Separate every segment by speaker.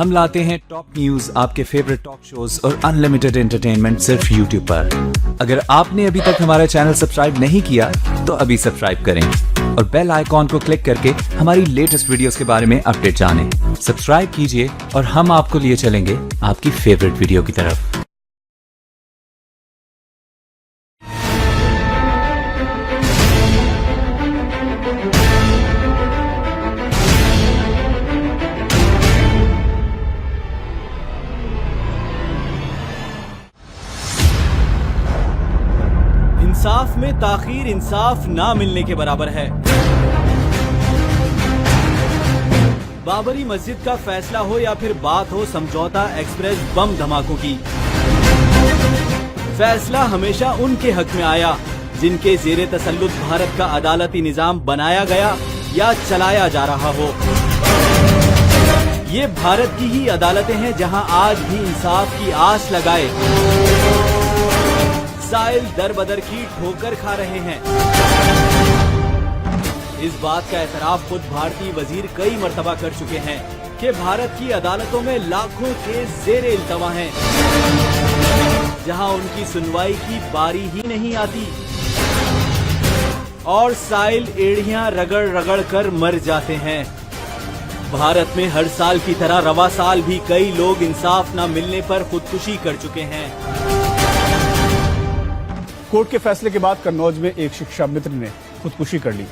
Speaker 1: हम लाते हैं top news, आपके फेवरेट टॉक शोज और अनलिमिटेड एंटरटेनमेंट सिर्फ YouTube पर। अगर आपने अभी तक हमारा चैनल सब्सक्राइब नहीं किया तो अभी सब्सक्राइब करें और बेल आइकॉन को क्लिक करके हमारी लेटेस्ट वीडियोस के बारे में अपडेट जानें। सब्सक्राइब कीजिए और हम आपको लिए चलेंगे आपकी फेवरेट वीडियो की तरफ।
Speaker 2: इंसाफ में ताखीर इंसाफ ना मिलने के बराबर है। बाबरी मस्जिद का फैसला हो या फिर बात हो समझौता एक्सप्रेस बम धमाकों की, फैसला हमेशा उनके हक में आया जिनके जेरे तसल्लुत भारत का अदालती निजाम बनाया गया या चलाया जा रहा हो। ये भारत की ही अदालतें हैं जहां आज भी इंसाफ की आस लगाए साइल दर बदर की ठोकर खा रहे हैं। इस बात का एतराफ खुद भारतीय वजीर कई मर्तबा कर चुके हैं कि भारत की अदालतों में लाखों केस जेरे इल्तवा हैं जहां उनकी सुनवाई की बारी ही नहीं आती और साइल एड़ियां रगड़ रगड़ कर मर जाते हैं। भारत में हर साल की तरह रवा साल भी कई लोग इंसाफ न मिलने पर खुदकुशी कर चुके हैं।
Speaker 3: कोर्ट के फैसले के बाद कन्नौज में एक शिक्षा मित्र ने खुदकुशी कर ली।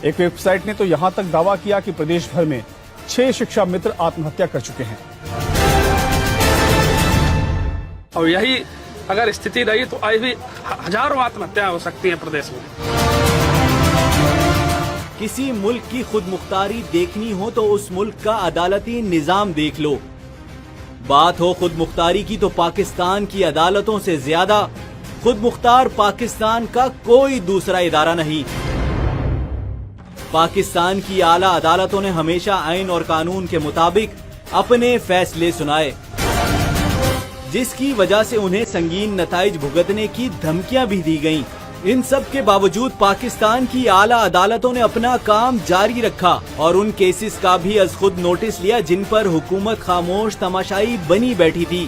Speaker 3: एक वेबसाइट ने तो यहां तक दावा किया कि प्रदेश भर में 6 शिक्षा मित्र आत्महत्या कर चुके हैं।
Speaker 4: और यही अगर स्थिति रही तो आज भी हजारों आत्महत्याएं हो सकती हैं प्रदेश में।
Speaker 2: किसी मुल्क की खुद मुख्तारी देखनी हो तो उस मुल्क का अदालती निजाम देख लो। बात हो खुद मुख्तारी की तो पाकिस्तान की अदालतों से ज्यादा खुद मुख्तार पाकिस्तान का कोई दूसरा इदारा नहीं। पाकिस्तान की आला अदालतों ने हमेशा आइन और कानून के मुताबिक अपने फैसले सुनाए, जिसकी वजह से उन्हें संगीन नताइज भुगतने की धमकियां भी दी गईं। इन सब के बावजूद पाकिस्तान की आला अदालतों ने अपना काम जारी रखा और उन केसेस का भी अज खुद नोटिस लिया जिन पर हुकूमत खामोश तमाशाई बनी बैठी थी।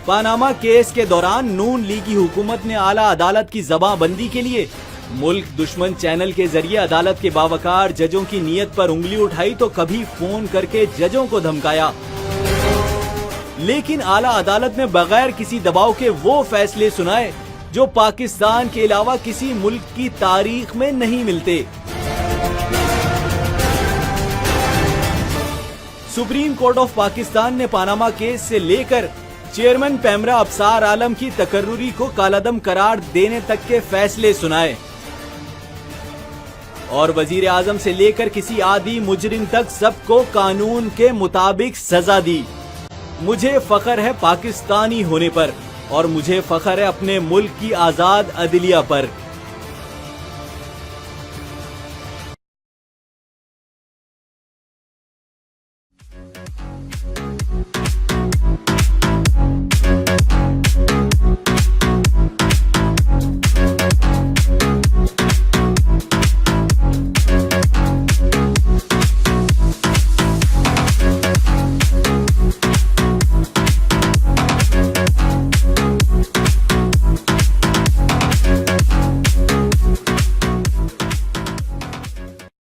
Speaker 2: पानामा केस के दौरान नून लीगी हुकूमत ने आला अदालत की जबाबंदी के लिए मुल्क दुश्मन चैनल के जरिए अदालत के बावकार जजों की नीयत पर उंगली उठाई तो कभी फोन करके जजों को धमकाया। लेकिन आला अदालत ने बगैर किसी दबाव के वो फैसले सुनाए जो पाकिस्तान के अलावा किसी मुल्क की तारीख में नहीं मिलते। सुप्रीम कोर्ट ऑफ पाकिस्तान ने पानामा केस से लेकर चेयरमैन पैमरा अफसार आलम की तकर्रुरी को कालादम करार देने तक के फैसले सुनाए और वजीर आजम से लेकर किसी आदी मुजरिम तक सबको कानून के मुताबिक सजा दी। मुझे फख्र है पाकिस्तानी होने पर और मुझे फख्र है अपने मुल्क की आजाद अदलिया पर।